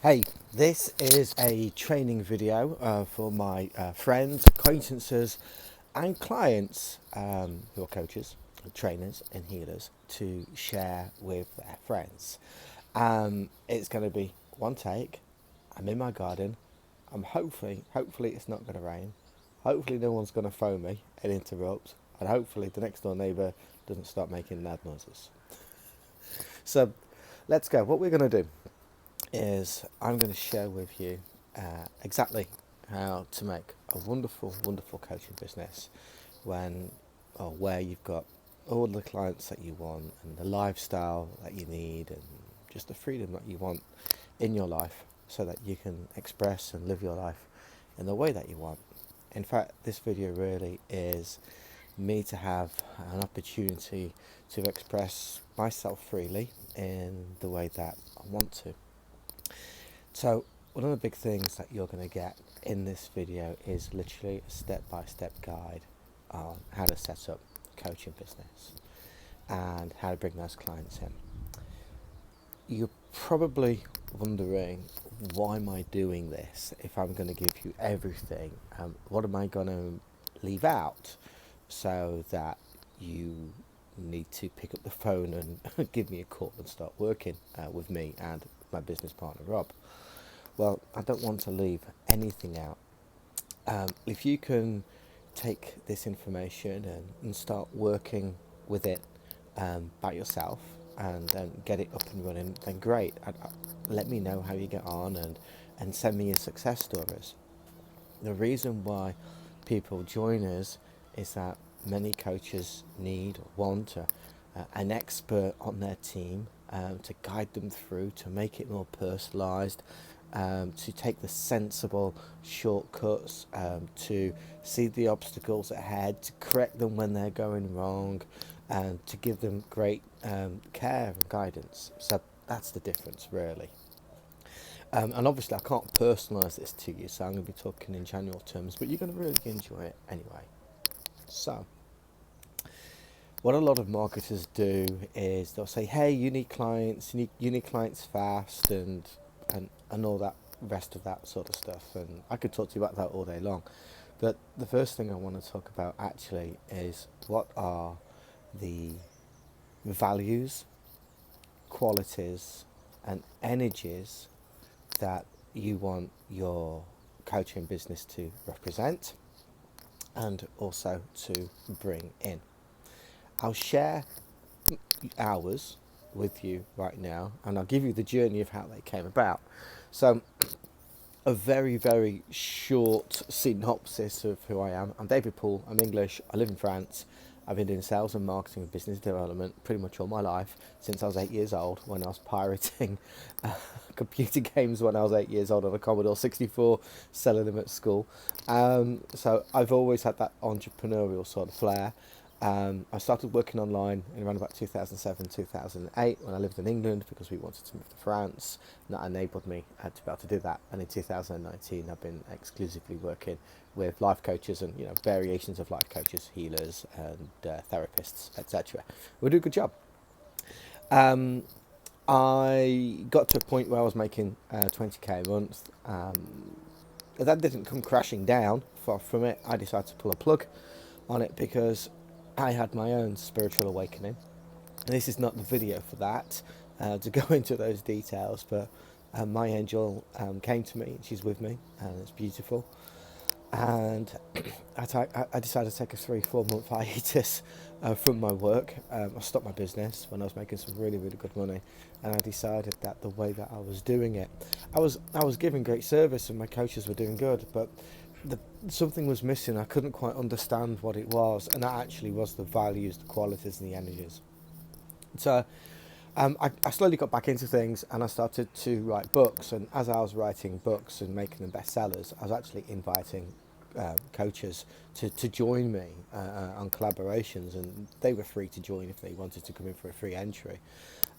Hey, this is a training video for my friends, acquaintances, and clients who are coaches, trainers, and healers to share with their friends. It's going to be one take. I'm in my garden. Hopefully, it's not going to rain. Hopefully, no one's going to phone me and interrupt, and hopefully, the next door neighbour doesn't start making loud noises. So, let's go. What we're going to do is I'm going to share with you exactly how to make a wonderful, wonderful coaching business when or where you've got all the clients that you want and the lifestyle that you need and just the freedom that you want in your life so that you can express and live your life in the way that you want. In fact, this video really is me to have an opportunity to express myself freely in the way that I want to. So one of the big things that you're going to get in this video is literally a step-by-step guide on how to set up a coaching business and how to bring those clients in. You're probably wondering, why am I doing this if I'm going to give you everything? What am I going to leave out so that you need to pick up the phone and give me a call and start working with me and my business partner Rob? Well, I don't want to leave anything out. If you can take this information and start working with it by yourself and then get it up and running, then great. Let me know how you get on and send me your success stories. The reason why people join us is that many coaches need or want an expert on their team to guide them through, to make it more personalised, to take the sensible shortcuts, to see the obstacles ahead, to correct them when they're going wrong, and to give them great care and guidance. So that's the difference, really. And obviously, I can't personalise this to you, so I'm going to be talking in general terms, but you're going to really enjoy it anyway. So, what a lot of marketers do is they'll say, hey, you need clients fast, and all that rest of that sort of stuff. And I could talk to you about that all day long. But the first thing I want to talk about actually is, what are the values, qualities, and energies that you want your coaching business to represent and also to bring in. I'll share ours with you right now, and I'll give you the journey of how they came about. So, a very, very short synopsis of who I am. I'm David Paul. I'm English. I live in France. I've been doing sales and marketing and business development pretty much all my life, since I was 8 years old, when I was pirating computer games when I was 8 years old on a Commodore 64, selling them at school. So I've always had that entrepreneurial sort of flair. I started working online in around about 2007, 2008 when I lived in England, because we wanted to move to France, and that enabled me to be able to do that. And in 2019, I've been exclusively working with life coaches and variations of life coaches, healers, and therapists, etc. We do a good job. I got to a point where I was making 20k a month. That didn't come crashing down. Far from it. I decided to pull a plug on it because I had my own spiritual awakening. And this is not the video for that, to go into those details, but my angel came to me, and she's with me, and it's beautiful. And I decided to take a 3-4 month hiatus from my work. I stopped my business when I was making some really, really good money, and I decided that the way that I was doing it, I was giving great service and my coaches were doing good, but something was missing. I couldn't quite understand what it was, and that actually was the values, the qualities, and the energies. So I slowly got back into things, and I started to write books. And as I was writing books and making them bestsellers, I was actually inviting coaches to join me on collaborations, and they were free to join if they wanted to come in for a free entry.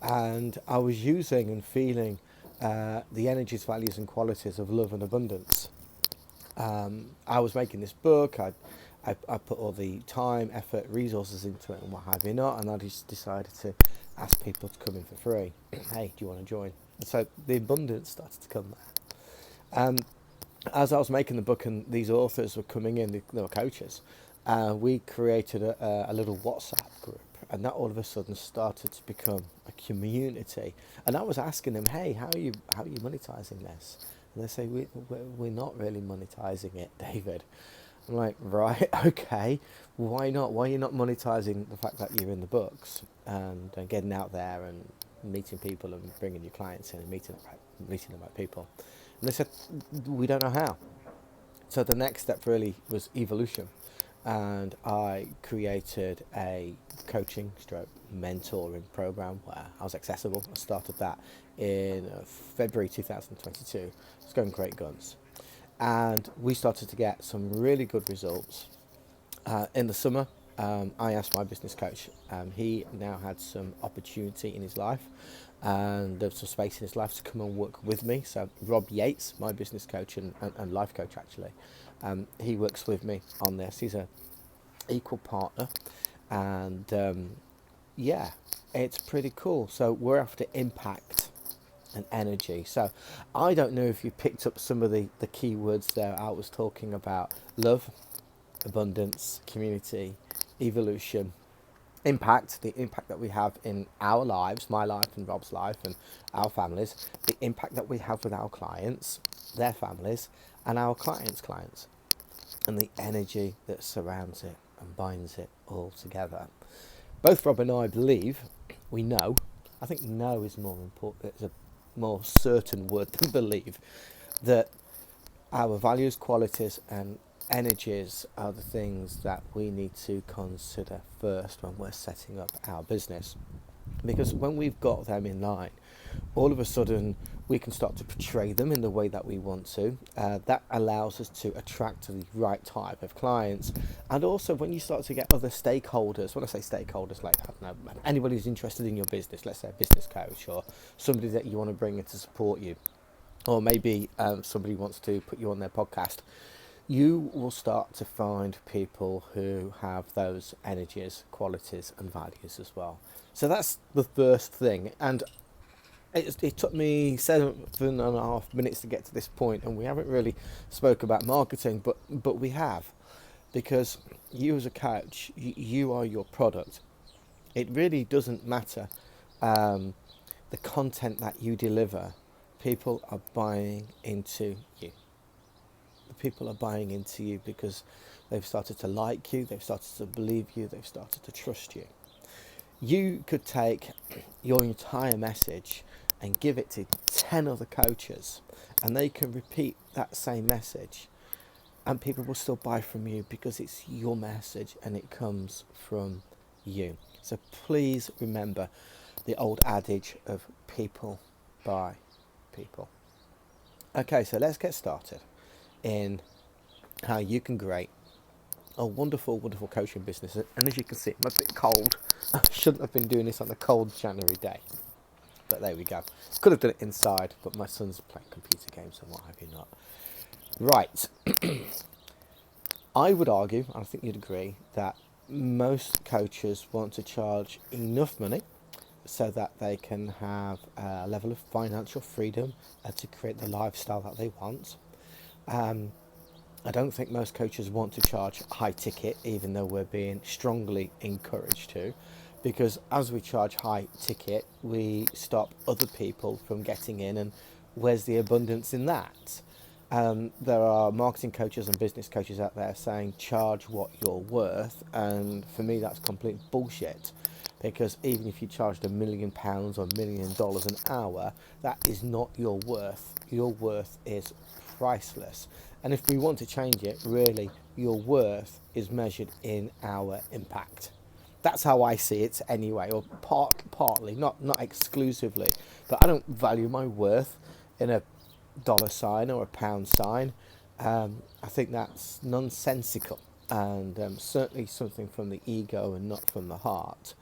And I was using and feeling the energies, values, and qualities of love and abundance. I was making this book. I put all the time, effort, resources into it, and what have you not. And I just decided to ask people to come in for free. Hey, do you want to join? So the abundance started to come there. As I was making the book and these authors were coming in, they were coaches, we created a little WhatsApp group, and that all of a sudden started to become a community. And I was asking them, "Hey, how are you monetizing this?" And they say, "We're not really monetizing it, David." I'm like, "Right, okay. Why not? Why are you not monetizing the fact that you're in the books and getting out there and meeting people and bringing your clients in and meeting the right people?" And they said, "We don't know how." So the next step really was evolution, and I created a coaching stroke mentoring program where I was accessible. I started that in February 2022. It's going great guns, and we started to get some really good results. In the summer, I asked my business coach. He now had some opportunity in his life, and there was some space in his life to come and work with me. So Rob Yates, my business coach and life coach actually, he works with me on this. He's a equal partner, and yeah, it's pretty cool. So we're after impact and energy. So I don't know if you picked up some of the keywords there. I was talking about love, abundance, community, evolution, impact, the impact that we have in our lives, my life and Rob's life and our families, the impact that we have with our clients, their families, and our clients' clients, and the energy that surrounds it and binds it all together. Both Rob and I believe, we know, I think know is more important, it's a more certain word than believe, that our values, qualities, and energies are the things that we need to consider first when we're setting up our business. Because when we've got them in line, all of a sudden we can start to portray them in the way that we want to. That allows us to attract the right type of clients. And also when you start to get other stakeholders, when I say stakeholders, like, I don't know, anybody who's interested in your business, let's say a business coach or somebody that you want to bring in to support you, or maybe somebody wants to put you on their podcast, you will start to find people who have those energies, qualities, and values as well. So that's the first thing. And it took me 7.5 minutes to get to this point, and we haven't really spoke about marketing, but we have, because you as a coach, you are your product. It really doesn't matter the content that you deliver. People are buying into you. The people are buying into you because they've started to like you, they've started to believe you, they've started to trust you. You could take your entire message and give it to 10 other coaches, and they can repeat that same message, and people will still buy from you because it's your message and it comes from you. So please remember the old adage of people buy people. Okay, so let's get started in how you can create a wonderful, wonderful coaching business. And as you can see, I'm a bit cold. I shouldn't have been doing this on a cold January day, but there we go. Could have done it inside, but my son's playing computer games and what have you not. Right. I would argue, and I think you'd agree, that most coaches want to charge enough money so that they can have a level of financial freedom to create the lifestyle that they want. I don't think most coaches want to charge high ticket, even though we're being strongly encouraged to, because as we charge high ticket, we stop other people from getting in, and where's the abundance in that? There are marketing coaches and business coaches out there saying charge what you're worth, and for me that's complete bullshit, because even if you charged £1 million or $1 million an hour, that is not your worth. Your worth is priceless. And if we want to change it, really, your worth is measured in our impact. That's how I see it anyway, or partly, not exclusively. But I don't value my worth in a dollar sign or a pound sign. I think that's nonsensical, and certainly something from the ego and not from the heart.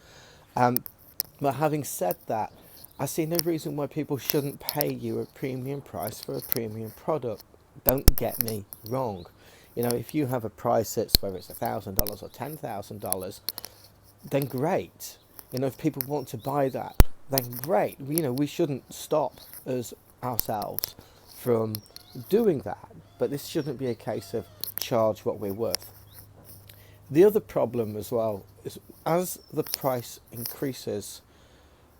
But having said that, I see no reason why people shouldn't pay you a premium price for a premium product. Don't get me wrong. You know, if you have a price that's whether it's $1,000 or $10,000, then great. You know, if people want to buy that, then great. We shouldn't stop as ourselves from doing that. But this shouldn't be a case of charge what we're worth. The other problem as well is as the price increases,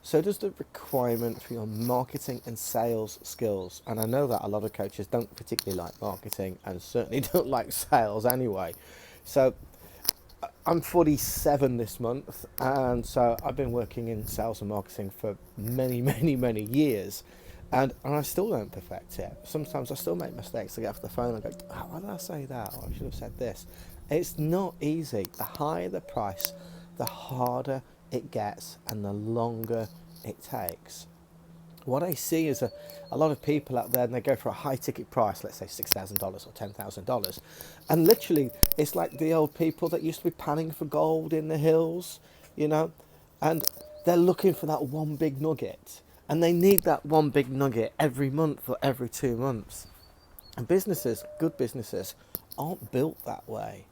so does the requirement for your marketing and sales skills. And I know that a lot of coaches don't particularly like marketing and certainly don't like sales anyway. So I'm 47 this month, and so I've been working in sales and marketing for many, many, many years, and I still don't perfect it. Sometimes I still make mistakes. I get off the phone and go, oh, why did I say that? Or I should have said this. It's not easy. The higher the price, the harder it gets and the longer it takes. What I see is a lot of people out there, and they go for a high ticket price, let's say $6,000 or $10,000. And literally, it's like the old people that used to be panning for gold in the hills, and they're looking for that one big nugget. And they need that one big nugget every month or every 2 months. And businesses, good businesses, aren't built that way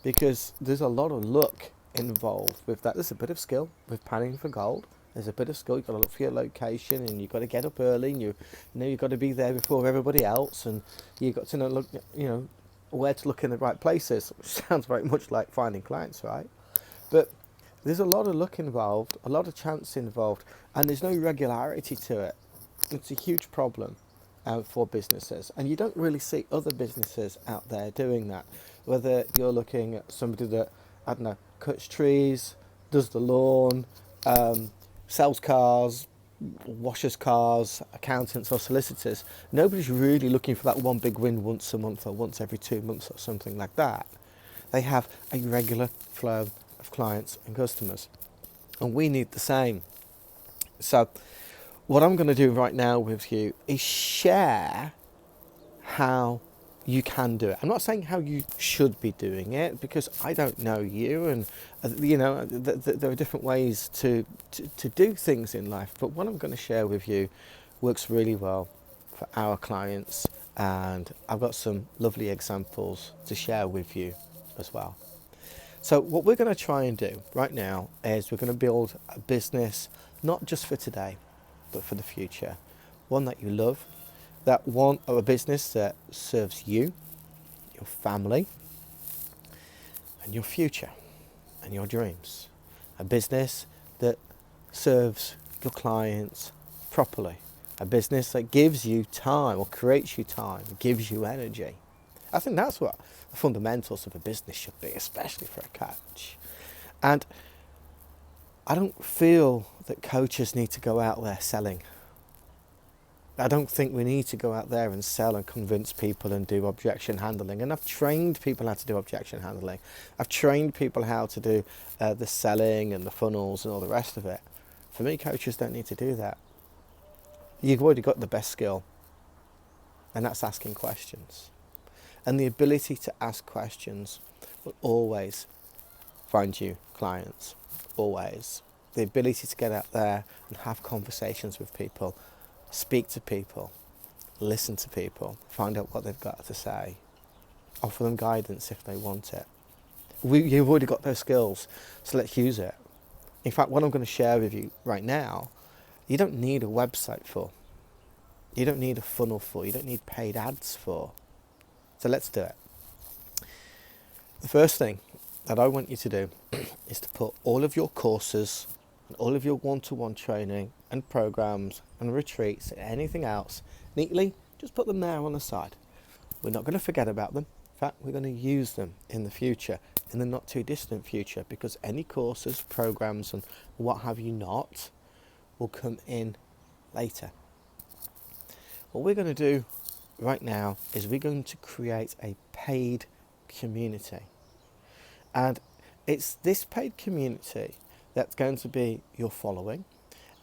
because there's a lot of luck involved with that. There's a bit of skill with panning for gold. There's a bit of skill. You've got to look for your location, and you've got to get up early, and you've got to be there before everybody else, and you've got to know where to look in the right places, which sounds very much like finding clients, right? But there's a lot of luck involved, a lot of chance involved, and there's no regularity to it. It's a huge problem for businesses, and you don't really see other businesses out there doing that. Whether you're looking at somebody that, I don't know, cuts trees, does the lawn, sells cars, washes cars, accountants or solicitors, nobody's really looking for that one big win once a month or once every 2 months or something like that. They have a regular flow of clients and customers, and we need the same. So what I'm going to do right now with you is share how you can do it. I'm not saying how you should be doing it, because I don't know you, and there are different ways to do things in life. But what I'm going to share with you works really well for our clients, and I've got some lovely examples to share with you as well. So what we're going to try and do right now is we're going to build a business, not just for today, but for the future. One that you love, that one, or a business that serves you, your family, and your future, and your dreams. A business that serves your clients properly. A business that gives you time, or creates you time, gives you energy. I think that's what the fundamentals of a business should be, especially for a coach. And I don't feel that coaches need to go out there selling. I don't think we need to go out there and sell and convince people and do objection handling. And I've trained people how to do objection handling. I've trained people how to do the selling and the funnels and all the rest of it. For me, coaches don't need to do that. You've already got the best skill, and that's asking questions. And the ability to ask questions will always find you clients, always. The ability to get out there and have conversations with people, speak to people, listen to people, find out what they've got to say, offer them guidance if they want it. You've already got those skills, so let's use it. In fact, what I'm going to share with you right now, you don't need a website for, you don't need a funnel for, you don't need paid ads for. So let's do it. The first thing that I want you to do is to put all of your courses and all of your one-to-one training and programs and retreats and anything else neatly, just put them there on the side. We're not going to forget about them. In fact, we're going to use them in the future, in the not too distant future, because any courses, programs and what have you not will come in later. What we're going to do right now is we're going to create a paid community. And it's this paid community that's going to be your following,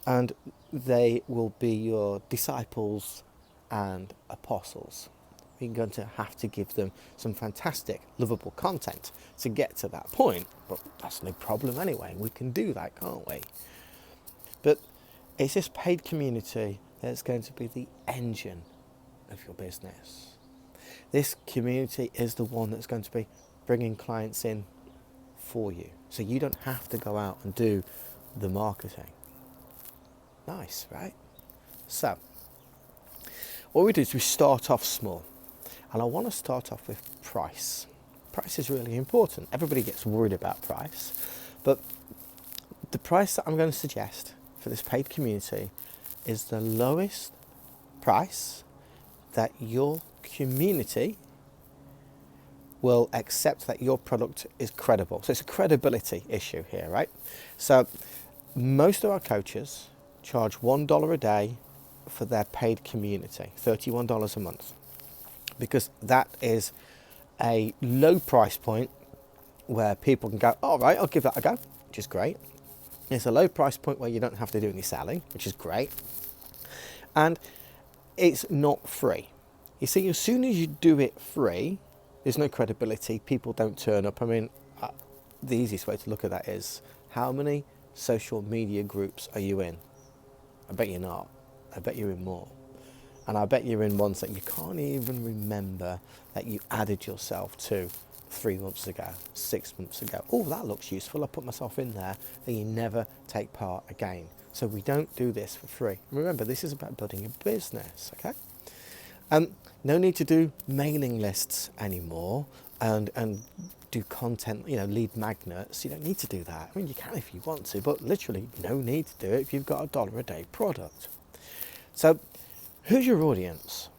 and they will be your disciples and apostles. We're going to have to give them some fantastic, lovable content to get to that point, but that's no problem anyway. We can do that, can't we? But it's this paid community that's going to be the engine of your business. This community is the one that's going to be bringing clients in for you, so you don't have to go out and do the marketing. Nice, right? So, what we do is we start off small. And I want to start off with price. Price is really important. Everybody gets worried about price. But the price that I'm going to suggest for this paid community is the lowest price that your community will accept that your product is credible. So it's a credibility issue here, right? So most of our coaches charge $1 a day for their paid community, $31 a month, because that is a low price point where people can go, all right, I'll give that a go, which is great. It's a low price point where you don't have to do any selling, which is great. And it's not free. You see, as soon as you do it free, there's no credibility, people don't turn up. I mean, the easiest way to look at that is, how many social media groups are you in? I bet you're not. I bet you're in more. And I bet you're in ones that you can't even remember that you added yourself to 3 months ago, 6 months ago. Oh, that looks useful, I put myself in there, and you never take part again. So we don't do this for free. Remember, this is about building a business, okay? No need to do mailing lists anymore and do content, lead magnets. You don't need to do that. I mean, you can if you want to, but literally no need to do it if you've got $1 a day product. So who's your audience?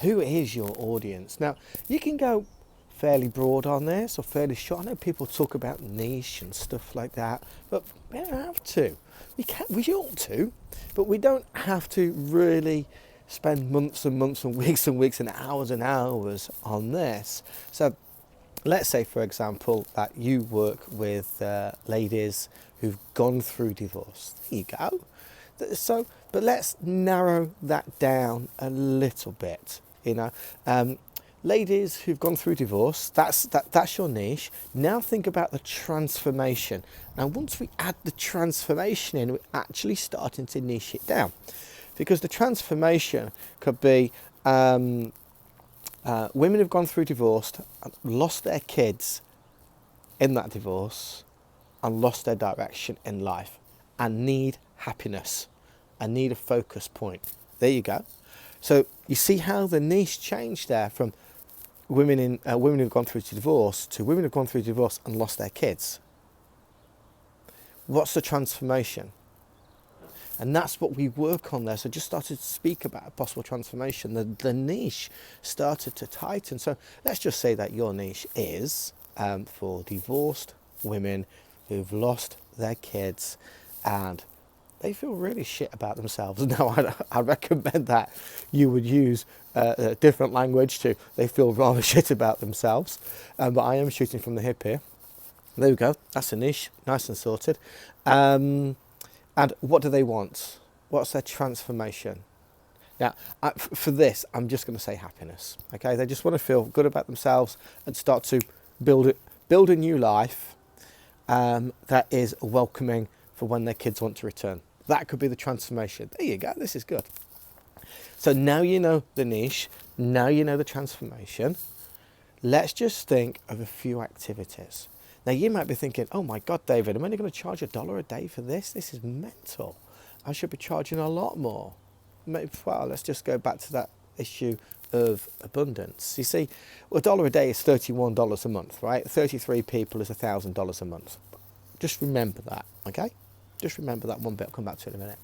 Who is your audience? Now, you can go fairly broad on this or fairly short. I know people talk about niche and stuff like that, but we don't have to. We ought to, but we don't have to really spend months and months and weeks and hours on this. So let's say, for example, that you work with ladies who've gone through divorce. There you go. So, but let's narrow that down a little bit. Ladies who've gone through divorce, that's your niche. Now think about the transformation. Now, once we add the transformation in, we're actually starting to niche it down, because the transformation could be women who've gone through divorce, lost their kids in that divorce, and lost their direction in life, and need happiness, and need a focus point. There you go. So you see how the niche changed there from women who've gone through divorce to women who've gone through divorce and lost their kids. What's the transformation? And that's what we work on there. So just started to speak about a possible transformation. The niche started to tighten. So let's just say that your niche is for divorced women who've lost their kids and they feel really shit about themselves. Now, I recommend that you would use a different language to they feel rather shit about themselves. But I am shooting from the hip here. There we go. That's a niche. Nice and sorted. And what do they want? What's their transformation? Now, for this, I'm just going to say happiness. Okay, they just want to feel good about themselves and start to build a new life that is welcoming for when their kids want to return. That could be the transformation. There you go. This is good. So now you know the niche. Now you know the transformation. Let's just think of a few activities. Now, you might be thinking, oh my God, David, I'm only going to charge $1 a day for this? This is mental. I should be charging a lot more. Well, let's just go back to that issue of abundance. You see, $1 a day is $31 a month, right? 33 people is $1,000 a month. Just remember that, okay? Just remember that one bit. I'll come back to it in a minute.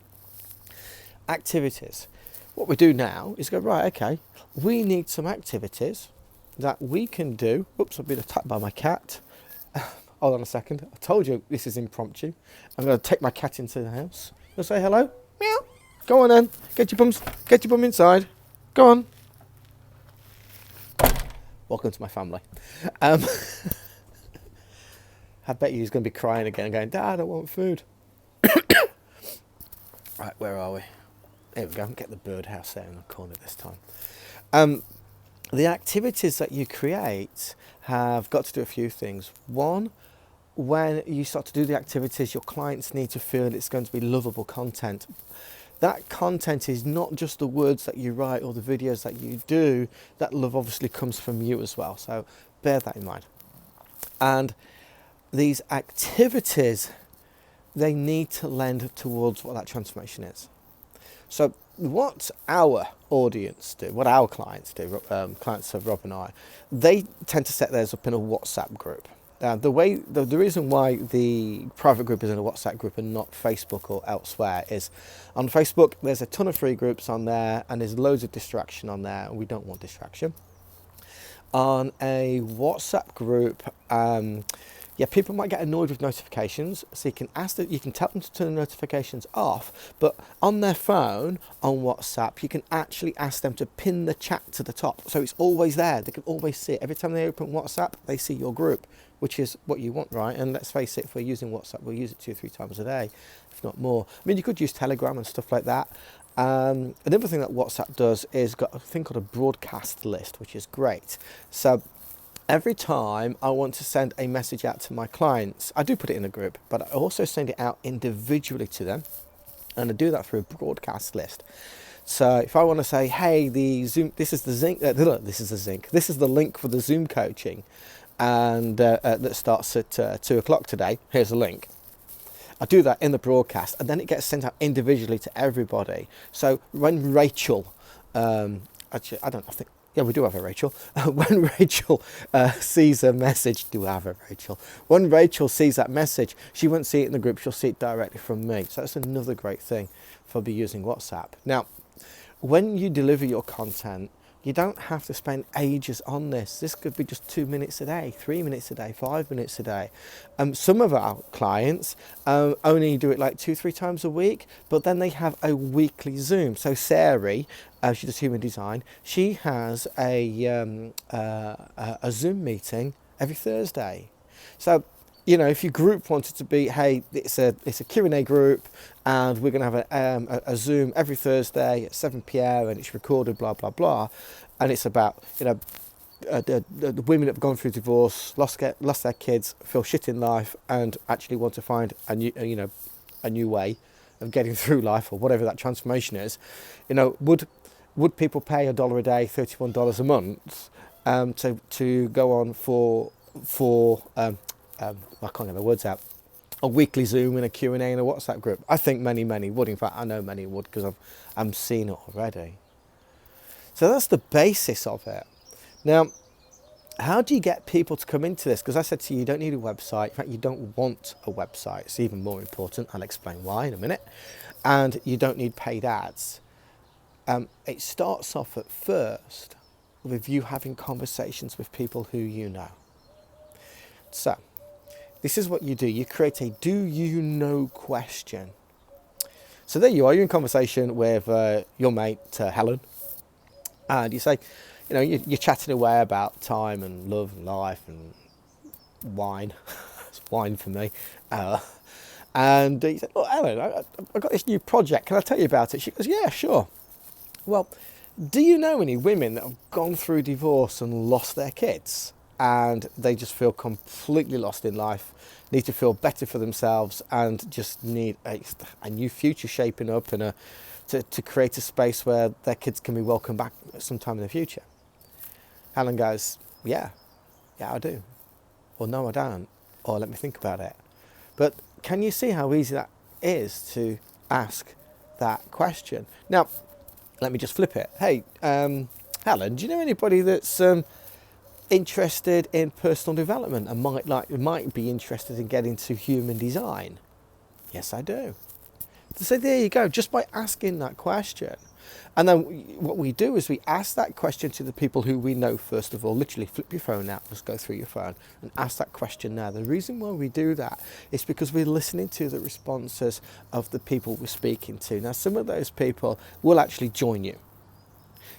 Activities. What we do now is go, right, okay, we need some activities that we can do. Oops, I've been attacked by my cat. Hold on a second. I told you this is impromptu. I'm going to take my cat into the house. You'll say hello. Meow. Go on then. Get your bum inside. Go on. Welcome to my family. I bet you he's going to be crying again, going, Dad, I want food. Right, where are we? There we go. Get the birdhouse there in the corner this time. The activities that you create have got to do a few things. One, when you start to do the activities, your clients need to feel it's going to be lovable content. That content is not just the words that you write or the videos that you do. That love obviously comes from you as well. So bear that in mind. And these activities, they need to lend towards what that transformation is. So what our audience do, what our clients do, clients of Rob and I, they tend to set theirs up in a WhatsApp group. The reason why the private group is in a WhatsApp group and not Facebook or elsewhere is on Facebook there's a ton of free groups on there and there's loads of distraction on there, and we don't want distraction. On a WhatsApp group, people might get annoyed with notifications, so you can tell them to turn the notifications off, but on their phone, on WhatsApp, you can actually ask them to pin the chat to the top, so it's always there. They can always see it. Every time they open WhatsApp, they see your group, which is what you want, right? And let's face it, if we're using WhatsApp, we'll use it 2 or 3 times a day, if not more. I mean, you could use Telegram and stuff like that. Another thing that WhatsApp does is got a thing called a broadcast list, which is great. So every time I want to send a message out to my clients, I do put it in a group, but I also send it out individually to them, and I do that through a broadcast list. So if I want to say, hey, this is the link for the Zoom coaching, and that starts at 2 o'clock today. Here's a link. I do that in the broadcast, and then it gets sent out individually to everybody. So when Rachel, we do have a Rachel. When Rachel sees a message, when Rachel sees that message, she won't see it in the group, she'll see it directly from me. So that's another great thing for me using WhatsApp. Now, when you deliver your content, you don't have to spend ages on this. This could be just 2 minutes a day, 3 minutes a day, 5 minutes a day. Some of our clients only do it like 2-3 times a week, but then they have a weekly Zoom. So Sari, she does human design. She has a Zoom meeting every Thursday. So, if your group wanted to be, hey, it's a Q&A group, and we're going to have a Zoom every Thursday at 7 p.m. and it's recorded, blah blah blah, and it's about the women that have gone through divorce, lost their kids, feel shit in life, and actually want to find a new way of getting through life, or whatever that transformation is. Would people pay $1 a day, $31 a month, to go on for I can't get my words out, a weekly Zoom and a Q&A in a WhatsApp group? I think many would. In fact, I know many would, because I'm seeing it already. So that's the basis of it. Now, how do you get people to come into this? Because I said to you, you don't need a website. In fact, you don't want a website. It's even more important. I'll explain why in a minute. And you don't need paid ads. It starts off at first with you having conversations with people who you know. So, this is what you do. You create a do you know question. So there you are, you're in conversation with your mate, Helen, and you say, you're chatting away about time and love and life and wine. It's wine for me. And you said, look, Helen, I've got this new project. Can I tell you about it? She goes, yeah, sure. Well, do you know any women that have gone through divorce and lost their kids? And they just feel completely lost in life, need to feel better for themselves, and just need a new future shaping up, and to create a space where their kids can be welcomed back sometime in the future. Helen goes, yeah, I do. Or no, I don't. Or let me think about it. But can you see how easy that is to ask that question? Now, let me just flip it. Hey, Helen, do you know anybody that's interested in personal development and might be interested in getting to human design? Yes, I do. So there you go, just by asking that question. And then what we do is we ask that question to the people who we know first of all. Literally flip your phone out, just go through your phone and ask that question now. The reason why we do that is because we're listening to the responses of the people we're speaking to. Now, some of those people will actually join you.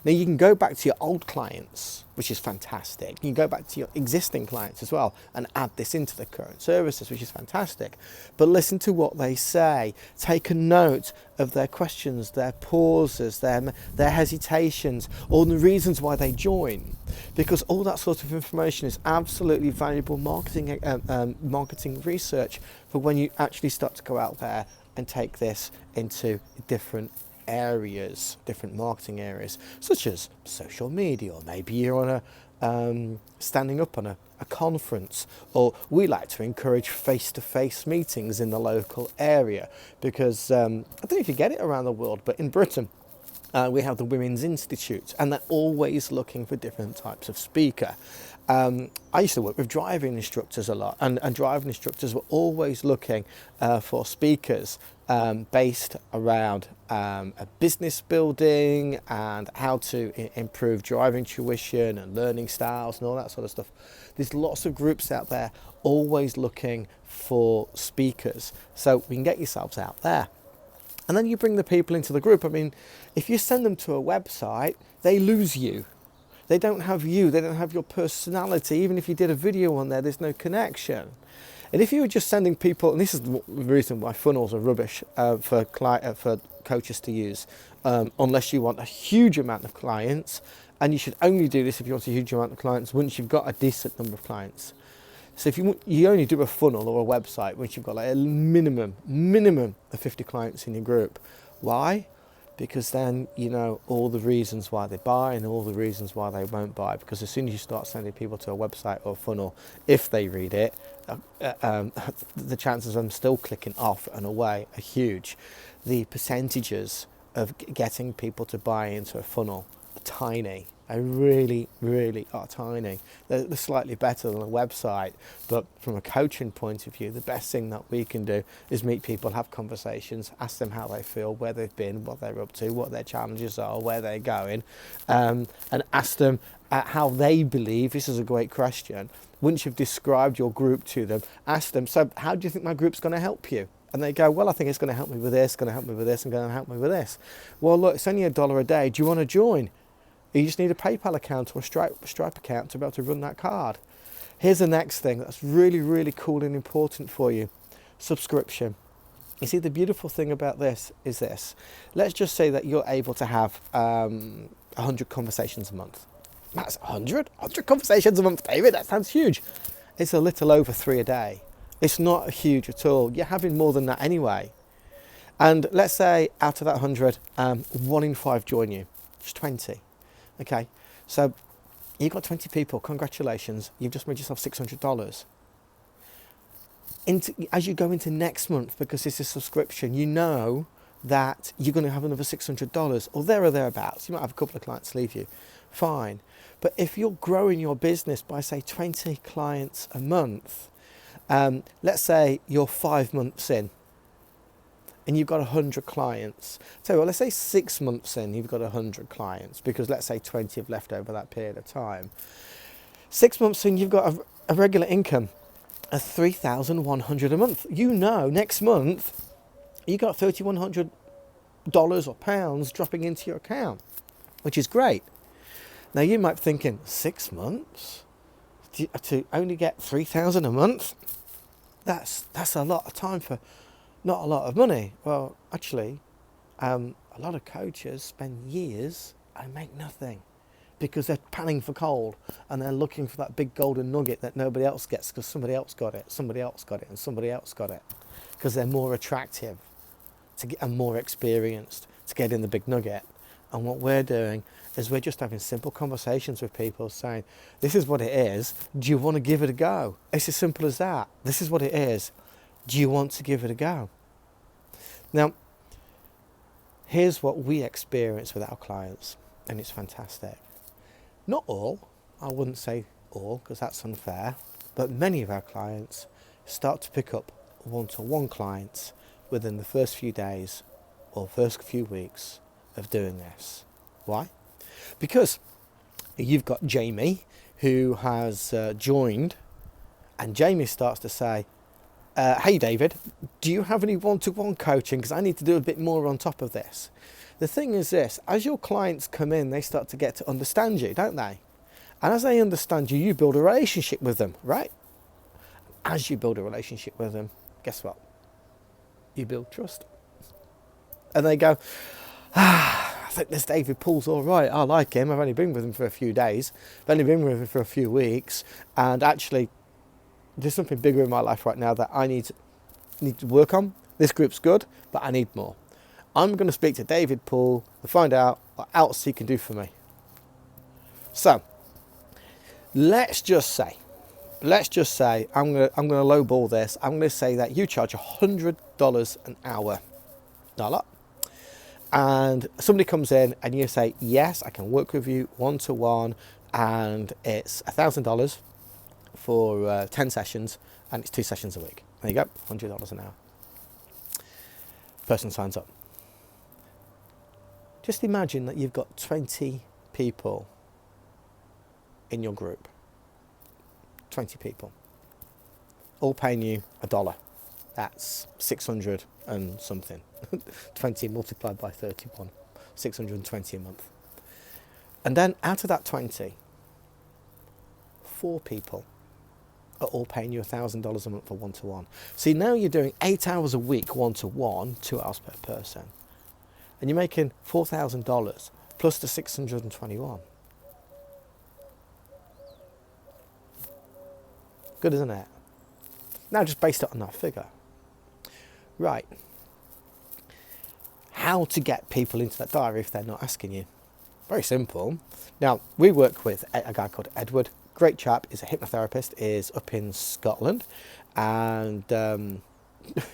Now, you can go back to your old clients, which is fantastic. You can go back to your existing clients as well and add this into the current services, which is fantastic. But listen to what they say. Take a note of their questions, their pauses, their hesitations, all the reasons why they join. Because all that sort of information is absolutely valuable marketing research for when you actually start to go out there and take this into different areas, different marketing areas, such as social media, or maybe you're on standing up on a a conference, or we like to encourage face-to-face meetings in the local area because I don't know if you get it around the world, but in Britain we have the Women's Institute, and they're always looking for different types of speaker. I used to work with driving instructors a lot, and driving instructors were always looking for speakers based around a business building and how to improve driving tuition and learning styles and all that sort of stuff. There's lots of groups out there always looking for speakers, so we can get yourselves out there. And then you bring the people into the group. I mean, if you send them to a website, they lose you. They don't have you, they don't have your personality. Even if you did a video on there, there's no connection. And if you were just sending people, and this is the reason why funnels are rubbish for coaches to use, unless you want a huge amount of clients, and you should only do this if you want a huge amount of clients once you've got a decent number of clients. So if you only do a funnel or a website once you've got like a minimum of 50 clients in your group. Why? Because then you know all the reasons why they buy and all the reasons why they won't buy. Because as soon as you start sending people to a website or a funnel, if they read it, the chances of them still clicking off and away are huge. The percentages of getting people to buy into a funnel are tiny. They really, really are tiny. They're slightly better than a website, but from a coaching point of view, the best thing that we can do is meet people, have conversations, ask them how they feel, where they've been, what they're up to, what their challenges are, where they're going, and ask them how they believe. This is a great question. Once you've described your group to them, ask them, so how do you think my group's going to help you? And they go, well, I think it's going to help me with this, going to help me with this, and going to help me with this. Well, look, it's only $1 a day. Do you want to join? You just need a PayPal account or a Stripe account to be able to run that card. Here's the next thing that's really, really cool and important for you. Subscription. You see, the beautiful thing about this is this. Let's just say that you're able to have 100 conversations a month. That's 100 conversations a month, David. That sounds huge. It's a little over 3 a day. It's not huge at all. You're having more than that anyway. And let's say out of that 100, 1 in 5 join you. Just 20. Okay, so you've got 20 people, congratulations, you've just made yourself $600. As you go into next month, because it's a subscription, you know that you're going to have another $600 or there or thereabouts. You might have a couple of clients leave you, fine. But if you're growing your business by say 20 clients a month, let's say you're 5 months in, and you've got 100 clients. So well, let's say 6 months in, you've got 100 clients, because let's say 20 have left over that period of time. 6 months in, you've got a regular income of $3,100 a month. You know, next month, you got $3,100 or pounds dropping into your account, which is great. Now you might be thinking, 6 months to only get 3,000 a month? That's a lot of time for not a lot of money. Well, actually, a lot of coaches spend years and make nothing because they're panning for gold and they're looking for that big golden nugget that nobody else gets because somebody else got it, somebody else got it, and somebody else got it, because they're more attractive to get and more experienced to get in the big nugget. And what we're doing is we're just having simple conversations with people saying, this is what it is. Do you want to give it a go? It's as simple as that. This is what it is. Do you want to give it a go? Now, here's what we experience with our clients, and it's fantastic. Not all, I wouldn't say all, because that's unfair, but many of our clients start to pick up one-to-one clients within the first few days or first few weeks of doing this. Why? Because you've got Jamie, who has joined, and Jamie starts to say, hey David, do you have any one-to-one coaching? Because I need to do a bit more on top of this. The thing is this, as your clients come in, they start to get to understand you, don't they? And as they understand you, you build a relationship with them, right? As you build a relationship with them, guess what? You build trust. And they go, I think this David Paul's all right. I like him. I've only been with him for a few days. I've only been with him for a few weeks. And actually, there's something bigger in my life right now that I need to work on. This group's good, but I need more. I'm going to speak to David Paul and find out what else he can do for me. So, let's just say let's just say I'm gonna lowball this. I'm gonna say that you charge $100 an hour. Not a lot. And somebody comes in and you say, yes, I can work with you one-to-one, and it's $1,000 for 10 sessions, and it's 2 sessions a week. There you go, $100 an hour. Person signs up. Just imagine that you've got 20 people in your group. 20 people. All paying you $1. That's 600 and something. 20 multiplied by 31. 620 a month. And then out of that 20, 4 people are all paying you $1,000 a month for one-to-one. See, now you're doing 8 hours a week one-to-one, 2 hours per person. And you're making $4,000 plus the 621. Good, isn't it? Now just based it on that figure. Right. How to get people into that diary if they're not asking you? Very simple. Now, we work with a guy called Edward. Great chap, is a hypnotherapist, is up in Scotland. And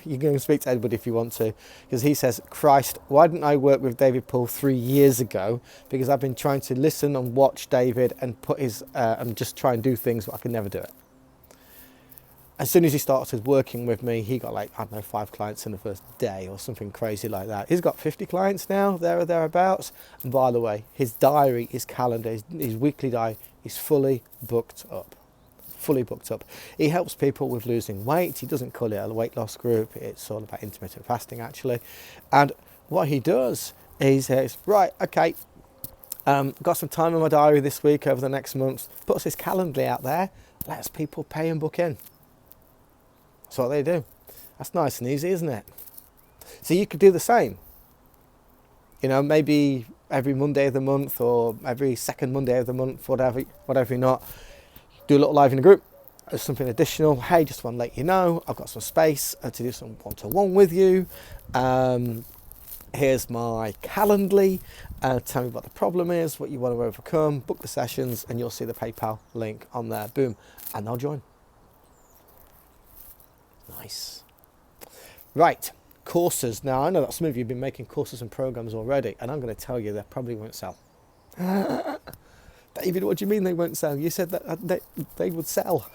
you can speak to Edward if you want to, because he says, Christ, why didn't I work with David Poole 3 years ago? Because I've been trying to listen and watch David and put his and just try and do things, but I could never do it. As soon as he started working with me, he got like, I don't know, 5 clients in the first day or something crazy like that. He's got 50 clients now, there or thereabouts. And by the way, his diary, his calendar, his weekly diary is fully booked up. Fully booked up. He helps people with losing weight. He doesn't call it a weight loss group. It's all about intermittent fasting, actually. And what he does is he says, right, okay, got some time in my diary this week over the next month. Puts his calendar out there, lets people pay and book in. That's what they do. That's nice and easy, isn't it? So you could do the same. You know, maybe every Monday of the month or every second Monday of the month, whatever you're not, do a little live in the group. There's something additional. Hey, just want to let you know, I've got some space to do some one-to-one with you. Here's my Calendly. Tell me what the problem is, what you want to overcome. Book the sessions, and you'll see the PayPal link on there. Boom, and they'll join. Nice. Right, courses. Now, I know that some of you have been making courses and programs already, and I'm going to tell you they probably won't sell. David, what do you mean they won't sell? You said that they would sell.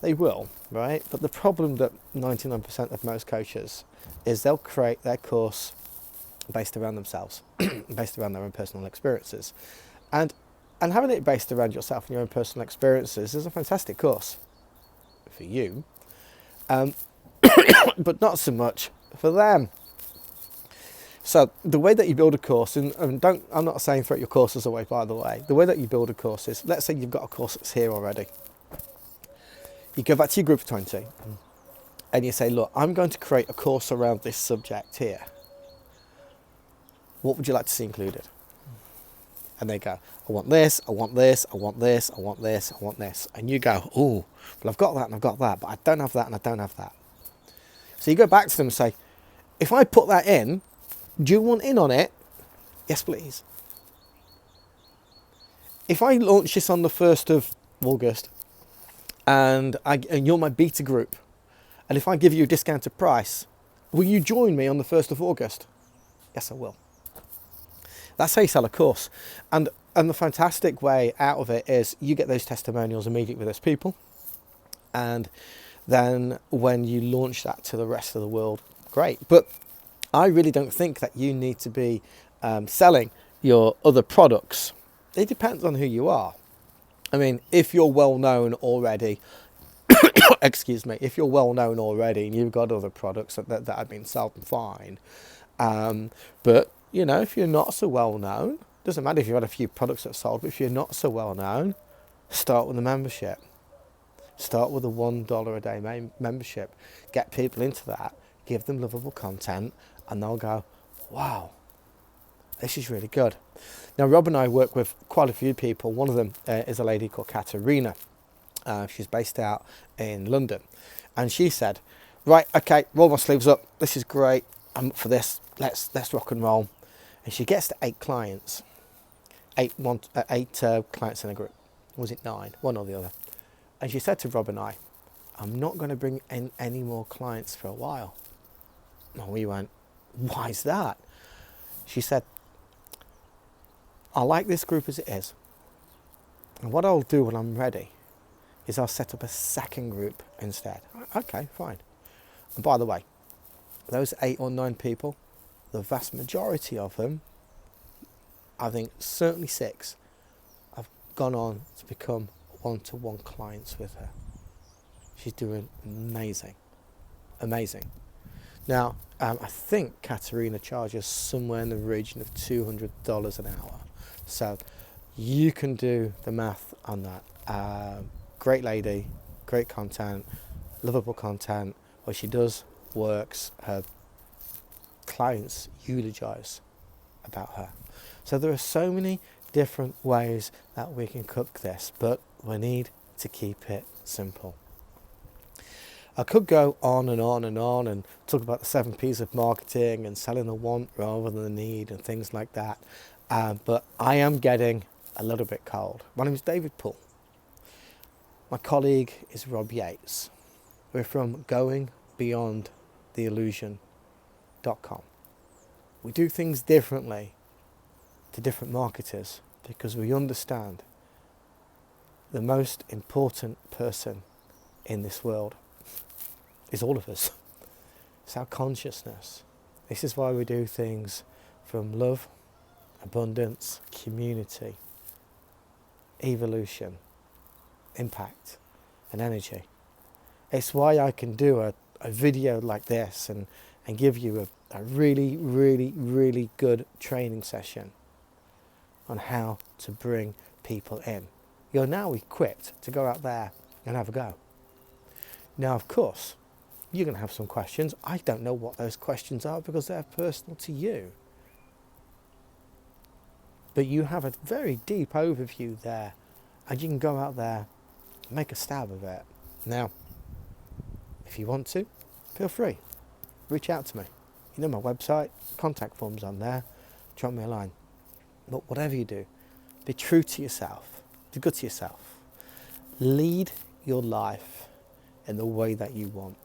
They will, right? But the problem that 99% of most coaches is they'll create their course based around themselves, based around their own personal experiences. And having it based around yourself and your own personal experiences is a fantastic course for you. But not so much for them. So the way that you build a course, and I'm not saying throw your courses away, by the way. The way that you build a course is, let's say you've got a course that's here already. You go back to your group of 20 and you say, look, I'm going to create a course around this subject here. What would you like to see included? And they go, I want this, I want this, I want this, I want this, I want this. And you go, oh, well, I've got that and I've got that, but I don't have that and I don't have that. So you go back to them and say, if I put that in, do you want in on it? Yes, please. If I launch this on the 1st of August and you're my beta group, and if I give you a discounted price, will you join me on the 1st of August? Yes, I will. That's how you sell a course. And the fantastic way out of it is you get those testimonials immediately with those people. And then when you launch that to the rest of the world, great. But I really don't think that you need to be selling your other products. It depends on who you are. I mean, if you're well known already, excuse me, if you're well known already and you've got other products that have been sold, fine. But, you know, if you're not so well known, doesn't matter if you've had a few products that sold, but if you're not so well known, start with a membership. Start with a $1 a day membership. Get people into that, give them lovable content, and they'll go, wow, this is really good. Now, Rob and I work with quite a few people. One of them is a lady called Katerina. She's based out in London. And she said, right, okay, roll my sleeves up. This is great. I'm up for this. Let's rock and roll. And she gets to 8 clients. 8 clients in a group. Or was it 9? One or the other. And she said to Rob and I, I'm not going to bring in any more clients for a while. And we went, why is that? She said, I like this group as it is. And what I'll do when I'm ready is I'll set up a second group instead. Okay, fine. And by the way, those 8 or 9 people, the vast majority of them, I think certainly 6, have gone on to become one-to-one clients with her. She's doing amazing, amazing. Now, I think Katerina charges somewhere in the region of $200 an hour. So you can do the math on that. Great lady, great content, lovable content. What she does works. Her clients eulogise about her. So there are so many different ways that we can cook this, but we need to keep it simple. I could go on and on and on and talk about the 7 P's of marketing and selling the want rather than the need and things like that. But I am getting a little bit cold. My name is David Poole. My colleague is Rob Yates. We're from goingbeyondtheillusion.com. We do things differently to different marketers because we understand the most important person in this world is all of us. It's our consciousness. This is why we do things from love, abundance, community, evolution, impact, and energy. It's why I can do a video like this and give you a really, really, really good training session on how to bring people in. You're now equipped to go out there and have a go. Now, of course, you're going to have some questions. I don't know what those questions are because they're personal to you. But you have a very deep overview there, and you can go out there and make a stab of it. Now, if you want to, feel free. Reach out to me. You know my website, contact forms on there. Drop me a line. But whatever you do, be true to yourself. Be good to yourself. Lead your life in the way that you want.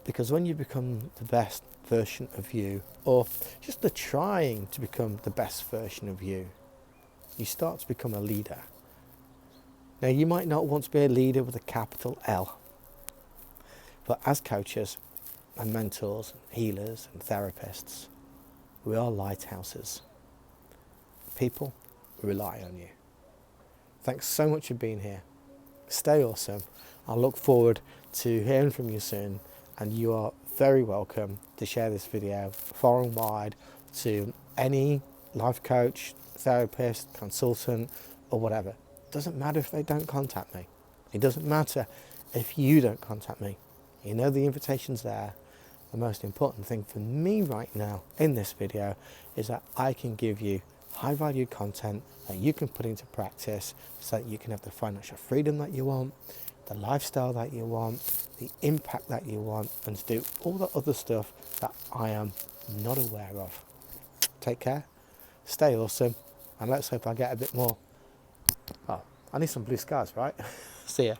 Because when you become the best version of you, or just the trying to become the best version of you, you start to become a leader. Now, you might not want to be a leader with a capital L, but as coaches and mentors, and healers and therapists, we are lighthouses. People rely on you. Thanks so much for being here. Stay awesome. I look forward to hearing from you soon, and you are very welcome to share this video far and wide to any life coach, therapist, consultant, or whatever. It doesn't matter if they don't contact me. It doesn't matter if you don't contact me. You know the invitation's there. The most important thing for me right now in this video is that I can give you high value content that you can put into practice so that you can have the financial freedom that you want, the lifestyle that you want, the impact that you want, and to do all the other stuff that I am not aware of. Take care, stay awesome, and let's hope I get a bit more. Oh, I need some blue skies, right? See ya.